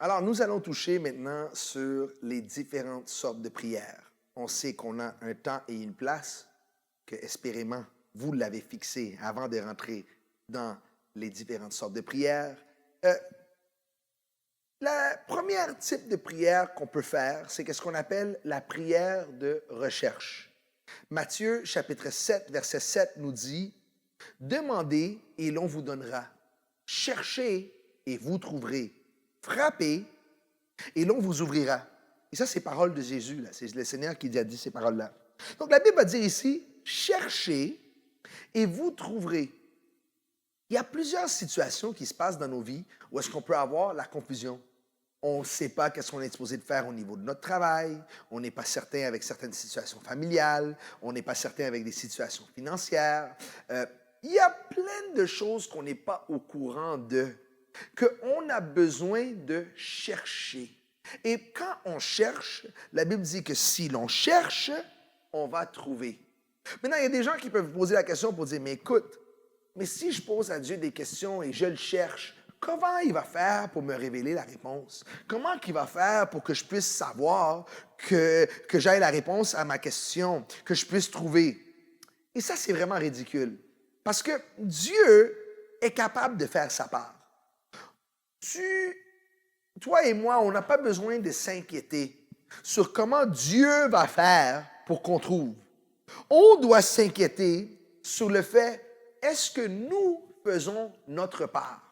Alors, nous allons toucher maintenant sur les différentes sortes de prières. On sait qu'on a un temps et une place que, espérément, vous l'avez fixé avant de rentrer dans les différentes sortes de prières. Euh, la première type de prière qu'on peut faire, c'est ce qu'on appelle la prière de recherche. Matthieu, chapitre 7, verset 7 nous dit, « Demandez et l'on vous donnera. Cherchez et vous trouverez. Frappez et l'on vous ouvrira. » Et ça, c'est paroles de Jésus, là. C'est le Seigneur qui a dit ces paroles-là. Donc, la Bible va dire ici, cherchez et vous trouverez. Il y a plusieurs situations qui se passent dans nos vies où est-ce qu'on peut avoir la confusion. On ne sait pas qu'est-ce qu'on est supposé de faire au niveau de notre travail. On n'est pas certain avec certaines situations familiales. On n'est pas certain avec des situations financières. Il y a plein de choses qu'on n'est pas au courant de, qu'on a besoin de chercher. Et quand on cherche, la Bible dit que si l'on cherche, on va trouver. Maintenant, il y a des gens qui peuvent vous poser la question pour dire, mais écoute, mais si je pose à Dieu des questions et je le cherche, comment il va faire pour me révéler la réponse? Comment il va faire pour que je puisse savoir que j'aie la réponse à ma question, que je puisse trouver? Et ça, c'est vraiment ridicule. Parce que Dieu est capable de faire sa part. Toi et moi, on n'a pas besoin de s'inquiéter sur comment Dieu va faire pour qu'on trouve. On doit s'inquiéter sur le fait, est-ce que nous faisons notre part?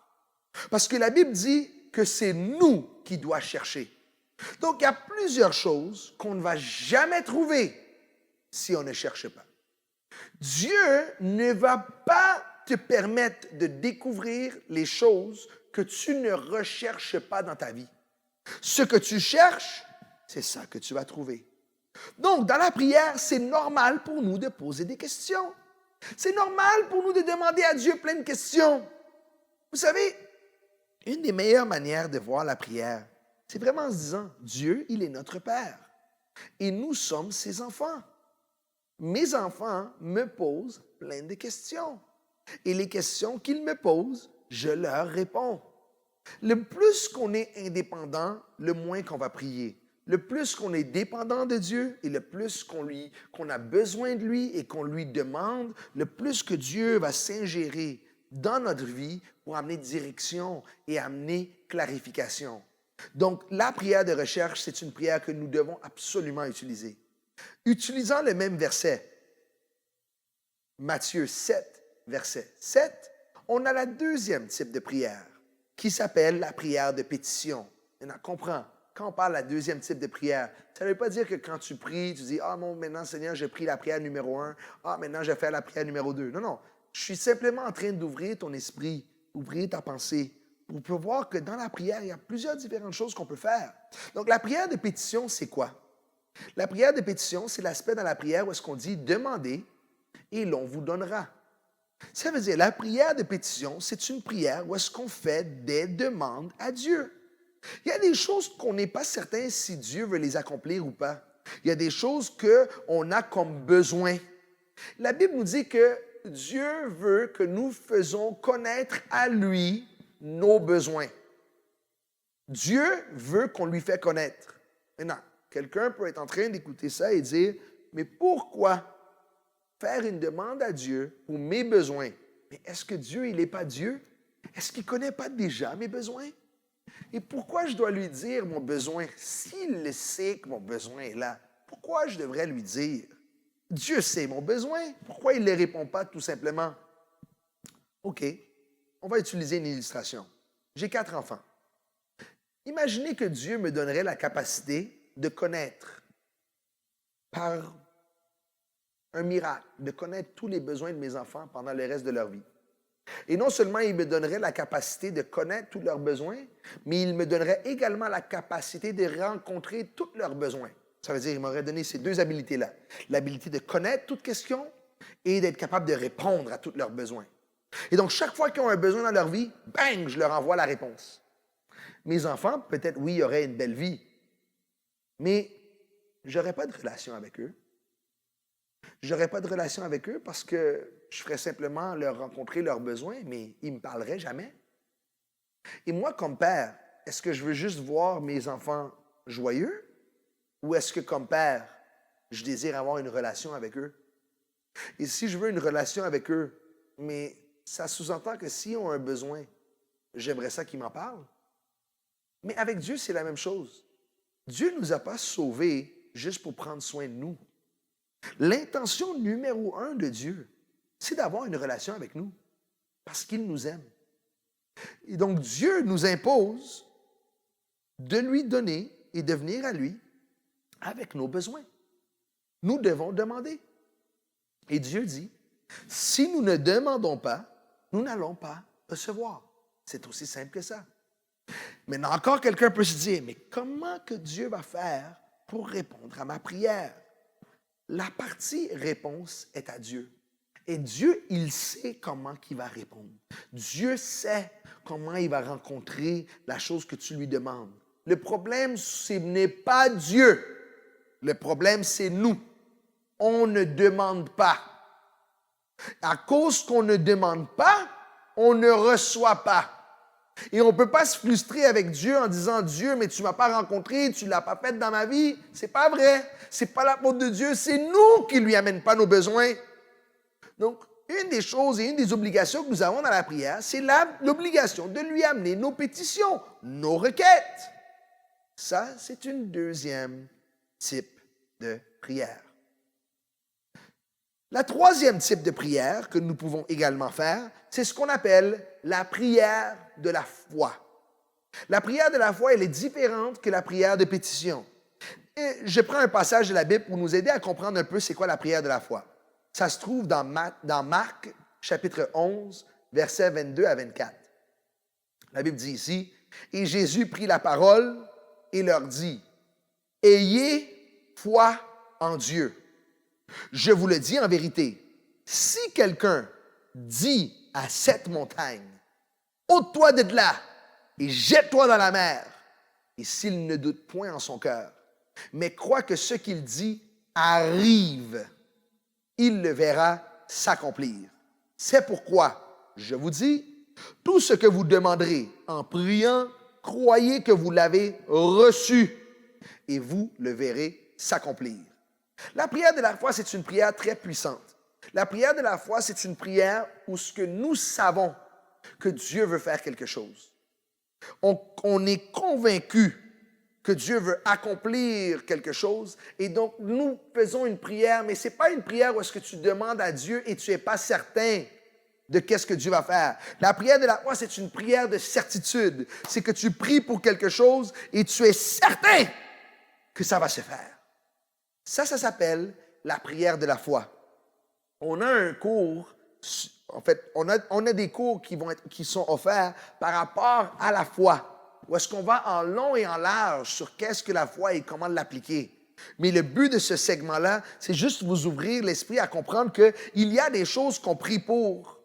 Parce que la Bible dit que c'est nous qui doit chercher. Donc, il y a plusieurs choses qu'on ne va jamais trouver si on ne cherche pas. Dieu ne va pas te permettre de découvrir les choses que tu ne recherches pas dans ta vie. Ce que tu cherches, c'est ça que tu vas trouver. Donc, dans la prière, c'est normal pour nous de poser des questions. C'est normal pour nous de demander à Dieu plein de questions. Vous savez, une des meilleures manières de voir la prière, c'est vraiment en se disant, Dieu, il est notre Père. Et nous sommes ses enfants. Mes enfants me posent plein de questions. Et les questions qu'ils me posent, je leur réponds. Le plus qu'on est indépendant, le moins qu'on va prier. Le plus qu'on est dépendant de Dieu et le plus qu'on a besoin de lui et qu'on lui demande, le plus que Dieu va s'ingérer dans notre vie pour amener direction et amener clarification. Donc, la prière de recherche, c'est une prière que nous devons absolument utiliser. Utilisant le même verset, Matthieu 7, verset 7, on a la deuxième type de prière qui s'appelle la prière de pétition. Maintenant, comprends, quand on parle de la deuxième type de prière, ça ne veut pas dire que quand tu pries, tu dis « Ah, bon, maintenant, Seigneur, j'ai pris la prière numéro 1. Ah, maintenant, je vais faire la prière numéro 2. » Non, non. Je suis simplement en train d'ouvrir ton esprit, ouvrir ta pensée, pour voir que dans la prière, il y a plusieurs différentes choses qu'on peut faire. Donc, la prière de pétition, c'est quoi? La prière de pétition, c'est l'aspect dans la prière où est-ce qu'on dit « Demandez et l'on vous donnera ». Ça veut dire, la prière de pétition, c'est une prière où est-ce qu'on fait des demandes à Dieu. Il y a des choses qu'on n'est pas certain si Dieu veut les accomplir ou pas. Il y a des choses qu'on a comme besoin. La Bible nous dit que Dieu veut que nous faisons connaître à lui nos besoins. Dieu veut qu'on lui fait connaître. Maintenant, quelqu'un peut être en train d'écouter ça et dire, mais pourquoi faire une demande à Dieu pour mes besoins? Mais est-ce que Dieu, il n'est pas Dieu? Est-ce qu'il ne connaît pas déjà mes besoins? Et pourquoi je dois lui dire mon besoin? S'il le sait que mon besoin est là, pourquoi je devrais lui dire? Dieu sait mon besoin. Pourquoi il ne les répond pas tout simplement? OK, on va utiliser une illustration. J'ai 4 enfants. Imaginez que Dieu me donnerait la capacité de connaître par un miracle, de connaître tous les besoins de mes enfants pendant le reste de leur vie. Et non seulement il me donnerait la capacité de connaître tous leurs besoins, mais il me donnerait également la capacité de rencontrer tous leurs besoins. Ça veut dire qu'il m'aurait donné ces deux habilités-là. L'habilité de connaître toute question et d'être capable de répondre à tous leurs besoins. Et donc, chaque fois qu'ils ont un besoin dans leur vie, bang, je leur envoie la réponse. Mes enfants, peut-être, oui, auraient une belle vie, mais je n'aurais pas de relation avec eux. Je n'aurais pas de relation avec eux parce que je ferais simplement leur rencontrer leurs besoins, mais ils ne me parleraient jamais. Et moi, comme père, est-ce que je veux juste voir mes enfants joyeux ou est-ce que comme père, je désire avoir une relation avec eux? Et si je veux une relation avec eux, mais ça sous-entend que s'ils ont un besoin, j'aimerais ça qu'ils m'en parlent. Mais avec Dieu, c'est la même chose. Dieu ne nous a pas sauvés juste pour prendre soin de nous. L'intention numéro 1 de Dieu, c'est d'avoir une relation avec nous parce qu'il nous aime. Et donc, Dieu nous impose de lui donner et de venir à lui avec nos besoins. Nous devons demander. Et Dieu dit, si nous ne demandons pas, nous n'allons pas recevoir. C'est aussi simple que ça. Maintenant, encore quelqu'un peut se dire, mais comment que Dieu va faire pour répondre à ma prière? La partie réponse est à Dieu. Et Dieu, il sait comment il va répondre. Dieu sait comment il va rencontrer la chose que tu lui demandes. Le problème, ce n'est pas Dieu. Le problème, c'est nous. On ne demande pas. À cause qu'on ne demande pas, on ne reçoit pas. Et on ne peut pas se frustrer avec Dieu en disant « Dieu, mais tu ne m'as pas rencontré, tu ne l'as pas fait dans ma vie. » C'est pas vrai. C'est pas la faute de Dieu. C'est nous qui ne lui amènent pas nos besoins. Donc, une des choses et une des obligations que nous avons dans la prière, c'est l'obligation de lui amener nos pétitions, nos requêtes. Ça, c'est une deuxième type de prière. La troisième type de prière que nous pouvons également faire, c'est ce qu'on appelle la prière de la foi. La prière de la foi, elle est différente que la prière de pétition. Et je prends un passage de la Bible pour nous aider à comprendre un peu c'est quoi la prière de la foi. Ça se trouve dans Marc, chapitre 11, versets 22 à 24. La Bible dit ici, « Et Jésus prit la parole et leur dit, « Ayez foi en Dieu. Je vous le dis en vérité, si quelqu'un dit à cette montagne, « Ôte-toi de là et jette-toi dans la mer. » Et s'il ne doute point en son cœur, mais croit que ce qu'il dit arrive, il le verra s'accomplir. C'est pourquoi, je vous dis, tout ce que vous demanderez en priant, croyez que vous l'avez reçu et vous le verrez s'accomplir. La prière de la foi, c'est une prière très puissante. La prière de la foi, c'est une prière où ce que nous savons que Dieu veut faire quelque chose. On est convaincu que Dieu veut accomplir quelque chose et donc nous faisons une prière, mais ce n'est pas une prière où est-ce que tu demandes à Dieu et tu n'es pas certain de qu'est-ce que Dieu va faire. La prière de la foi, c'est une prière de certitude. C'est que tu pries pour quelque chose et tu es certain que ça va se faire. Ça s'appelle la prière de la foi. On a un cours, en fait, on a des cours qui sont offerts par rapport à la foi, où est-ce qu'on va en long et en large sur qu'est-ce que la foi et comment l'appliquer. Mais le but de ce segment-là, c'est juste vous ouvrir l'esprit à comprendre qu'il y a des choses qu'on prie pour,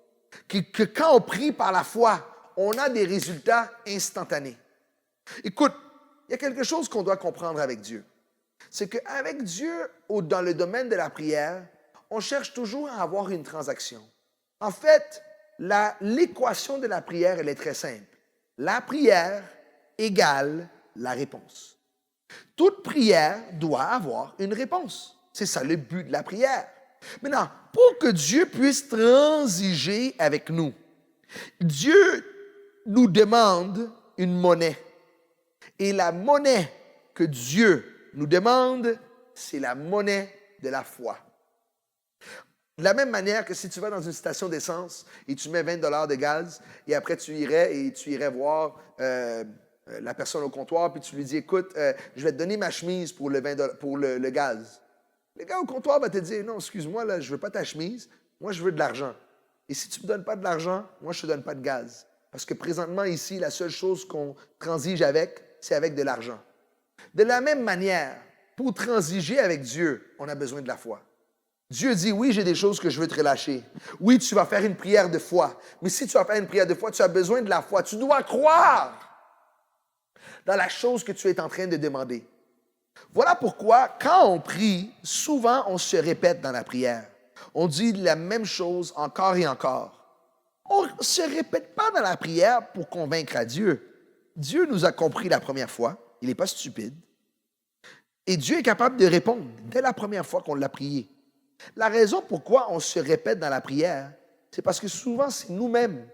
que quand on prie par la foi, on a des résultats instantanés. Écoute, il y a quelque chose qu'on doit comprendre avec Dieu. C'est qu'avec Dieu, dans le domaine de la prière, on cherche toujours à avoir une transaction. En fait, l'équation de la prière, elle est très simple. La prière égale la réponse. Toute prière doit avoir une réponse. C'est ça le but de la prière. Maintenant, pour que Dieu puisse transiger avec nous, Dieu nous demande une monnaie. Et la monnaie que Dieu nous demande, c'est la monnaie de la foi. De la même manière que si tu vas dans une station d'essence et tu mets 20 $ de gaz et après tu irais voir la personne au comptoir puis tu lui dis, écoute, je vais te donner ma chemise pour le gaz. Le gars au comptoir va te dire, non, excuse-moi, là, je ne veux pas ta chemise, moi je veux de l'argent. Et si tu ne me donnes pas de l'argent, moi je ne te donne pas de gaz. Parce que présentement ici, la seule chose qu'on transige avec, c'est avec de l'argent. De la même manière, pour transiger avec Dieu, on a besoin de la foi. Dieu dit, oui, j'ai des choses que je veux te relâcher. Oui, tu vas faire une prière de foi. Mais si tu vas faire une prière de foi, tu as besoin de la foi. Tu dois croire dans la chose que tu es en train de demander. Voilà pourquoi, quand on prie, souvent, on se répète dans la prière. On dit la même chose encore et encore. On ne se répète pas dans la prière pour convaincre à Dieu. Dieu nous a compris la première fois. Il n'est pas stupide. Et Dieu est capable de répondre dès la première fois qu'on l'a prié. La raison pourquoi on se répète dans la prière, c'est parce que souvent, c'est nous-mêmes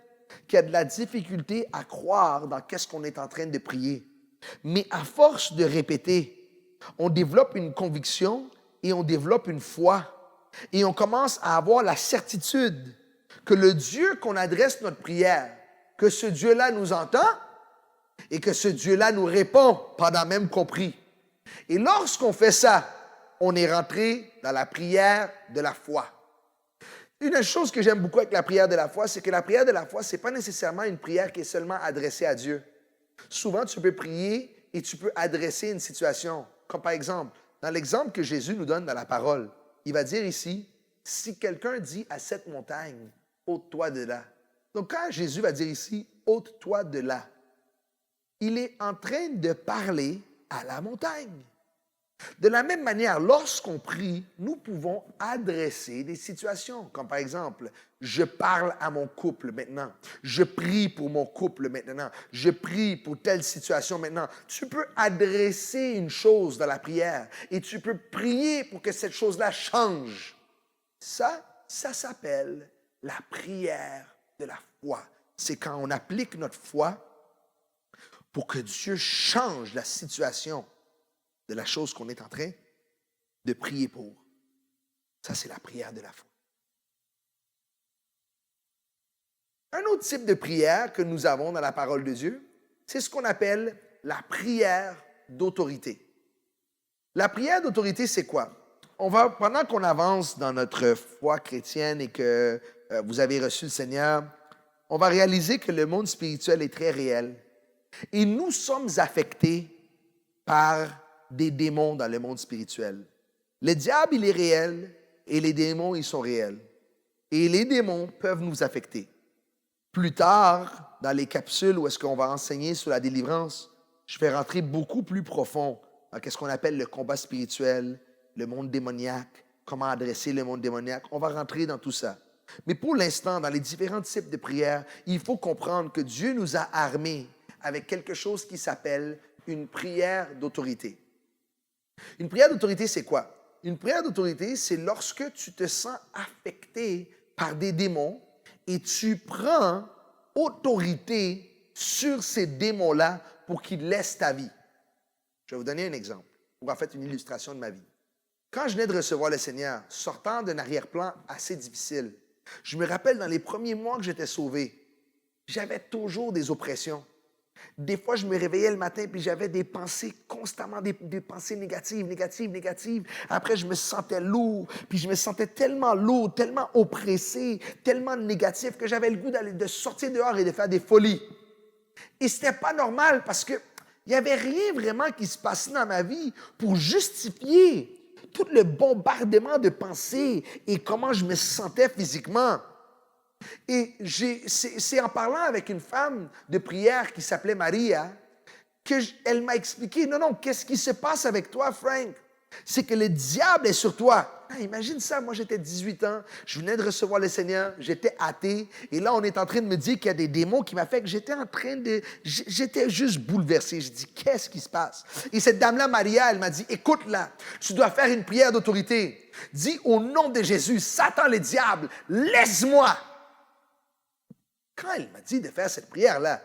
qui avons de la difficulté à croire dans qu'est-ce qu'on est en train de prier. Mais à force de répéter, on développe une conviction et on développe une foi. Et on commence à avoir la certitude que le Dieu qu'on adresse notre prière, que ce Dieu-là nous entend et que ce Dieu-là nous répond pendant même qu'on prie. Et lorsqu'on fait ça, on est rentré dans la prière de la foi. Une chose que j'aime beaucoup avec la prière de la foi, c'est que la prière de la foi, ce n'est pas nécessairement une prière qui est seulement adressée à Dieu. Souvent, tu peux prier et tu peux adresser une situation. Comme par exemple, dans l'exemple que Jésus nous donne dans la parole, il va dire ici, si quelqu'un dit à cette montagne, ôte-toi de là. Donc, quand Jésus va dire ici, ôte-toi de là, il est en train de parler à la montagne. De la même manière, lorsqu'on prie, nous pouvons adresser des situations, comme par exemple, je parle à mon couple maintenant, je prie pour mon couple maintenant, je prie pour telle situation maintenant. Tu peux adresser une chose dans la prière et tu peux prier pour que cette chose-là change. Ça s'appelle la prière de la foi. C'est quand on applique notre foi pour que Dieu change la situation de la chose qu'on est en train de prier pour. Ça, c'est la prière de la foi. Un autre type de prière que nous avons dans la parole de Dieu, c'est ce qu'on appelle la prière d'autorité. La prière d'autorité, c'est quoi? Pendant qu'on avance dans notre foi chrétienne et que vous avez reçu le Seigneur, on va réaliser que le monde spirituel est très réel. Et nous sommes affectés par des démons dans le monde spirituel. Le diable, il est réel et les démons, ils sont réels. Et les démons peuvent nous affecter. Plus tard, dans les capsules où est-ce qu'on va enseigner sur la délivrance, je vais rentrer beaucoup plus profond dans ce qu'on appelle le combat spirituel, le monde démoniaque, comment adresser le monde démoniaque. On va rentrer dans tout ça. Mais pour l'instant, dans les différents types de prières, il faut comprendre que Dieu nous a armés avec quelque chose qui s'appelle une prière d'autorité. Une prière d'autorité, c'est quoi? Une prière d'autorité, c'est lorsque tu te sens affecté par des démons et tu prends autorité sur ces démons-là pour qu'ils laissent ta vie. Je vais vous donner un exemple, ou en fait une illustration de ma vie. Quand je venais de recevoir le Seigneur, sortant d'un arrière-plan assez difficile, je me rappelle dans les premiers mois que j'étais sauvé, j'avais toujours des oppressions. Des fois, je me réveillais le matin puis j'avais des pensées constamment, des pensées négatives. Après, je me sentais lourd, puis je me sentais tellement lourd, tellement oppressé, tellement négatif que j'avais le goût de sortir dehors et de faire des folies. Et c'était pas normal parce que il n'y avait rien vraiment qui se passait dans ma vie pour justifier tout le bombardement de pensées et comment je me sentais physiquement. Et c'est en parlant avec une femme de prière qui s'appelait Maria qu'elle m'a expliqué, non, qu'est-ce qui se passe avec toi, Frank? C'est que le diable est sur toi. Ah, imagine ça, moi j'étais 18 ans, je venais de recevoir le Seigneur, j'étais athée, et là on est en train de me dire qu'il y a des démons qui m'affectent. J'étais juste bouleversé. Je dis, qu'est-ce qui se passe? Et cette dame-là, Maria, elle m'a dit, écoute là, tu dois faire une prière d'autorité. Dis au nom de Jésus, Satan le diable, laisse-moi. Quand elle m'a dit de faire cette prière-là,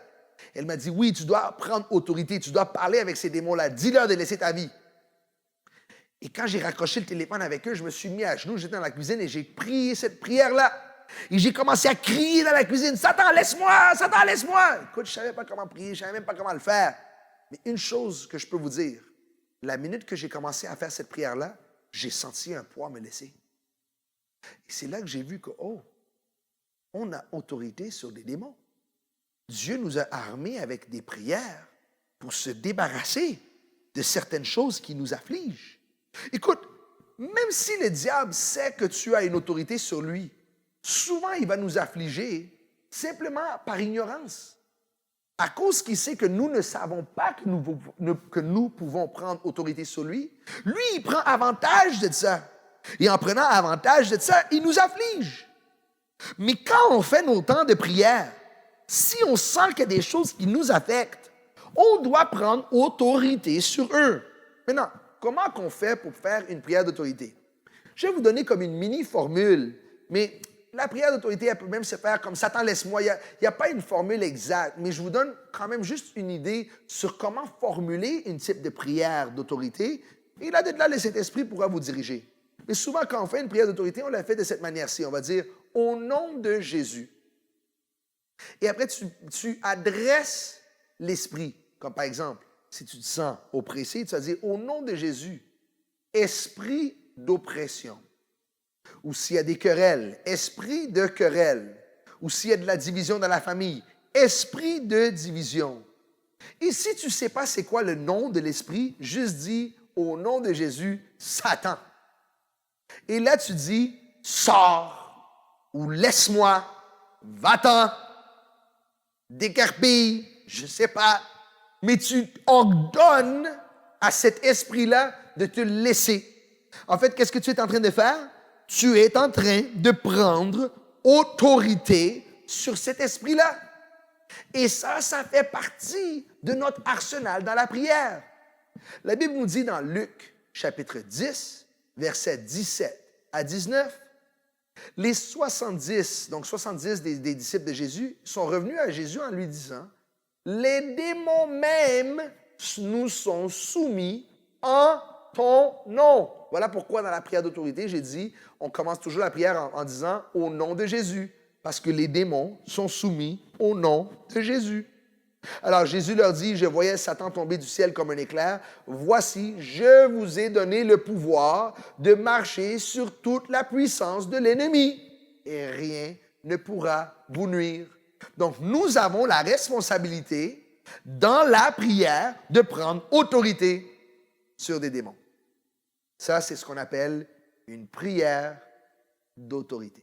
elle m'a dit, oui, tu dois prendre autorité, tu dois parler avec ces démons-là, dis-leur de laisser ta vie. Et quand j'ai raccroché le téléphone avec eux, je me suis mis à genoux, j'étais dans la cuisine et j'ai prié cette prière-là. Et j'ai commencé à crier dans la cuisine, Satan, laisse-moi, Satan, laisse-moi. Écoute, je ne savais pas comment prier, je ne savais même pas comment le faire. Mais une chose que je peux vous dire, la minute que j'ai commencé à faire cette prière-là, j'ai senti un poids me laisser. Et c'est là que j'ai vu que, on a autorité sur des démons. Dieu nous a armés avec des prières pour se débarrasser de certaines choses qui nous affligent. Écoute, même si le diable sait que tu as une autorité sur lui, souvent il va nous affliger simplement par ignorance. À cause qu'il sait que nous ne savons pas que nous pouvons prendre autorité sur lui, lui, il prend avantage de ça. Et en prenant avantage de ça, il nous afflige. Mais quand on fait nos temps de prière, si on sent qu'il y a des choses qui nous affectent, On doit prendre autorité sur eux. Maintenant, comment qu'on fait pour faire une prière d'autorité? Je vais vous donner comme une mini-formule, mais la prière d'autorité, elle peut même se faire comme Satan laisse-moi. Il n'y a pas une formule exacte, mais je vous donne quand même juste une idée sur comment formuler un type de prière d'autorité. Et là, de là, le Saint-Esprit pourra vous diriger. Mais souvent, quand on fait une prière d'autorité, on la fait de cette manière-ci. On va dire « Au nom de Jésus ». Et après, tu adresses l'Esprit. Comme par exemple, si tu te sens oppressé, tu vas dire « Au nom de Jésus, esprit d'oppression ». Ou s'il y a des querelles, esprit de querelle. Ou s'il y a de la division dans la famille, esprit de division. Et si tu ne sais pas c'est quoi le nom de l'esprit, juste dis au nom de Jésus, Satan. Et là, tu dis, sors, ou laisse-moi, va-t'en, décarpille, je ne sais pas. Mais tu ordonnes à cet esprit-là de te laisser. En fait, qu'est-ce que tu es en train de faire? Tu es en train de prendre autorité sur cet esprit-là. Et ça fait partie de notre arsenal dans la prière. La Bible nous dit dans Luc, chapitre 10, versets 17 à 19, les 70, donc 70 des disciples de Jésus, sont revenus à Jésus en lui disant, « Les démons même nous sont soumis en ton nom. » Voilà pourquoi dans la prière d'autorité, j'ai dit, on commence toujours la prière en disant « Au nom de Jésus », parce que les démons sont soumis au nom de Jésus. Alors Jésus leur dit, je voyais Satan tomber du ciel comme un éclair. Voici, je vous ai donné le pouvoir de marcher sur toute la puissance de l'ennemi et rien ne pourra vous nuire. Donc nous avons la responsabilité dans la prière de prendre autorité sur des démons. Ça, c'est ce qu'on appelle une prière d'autorité.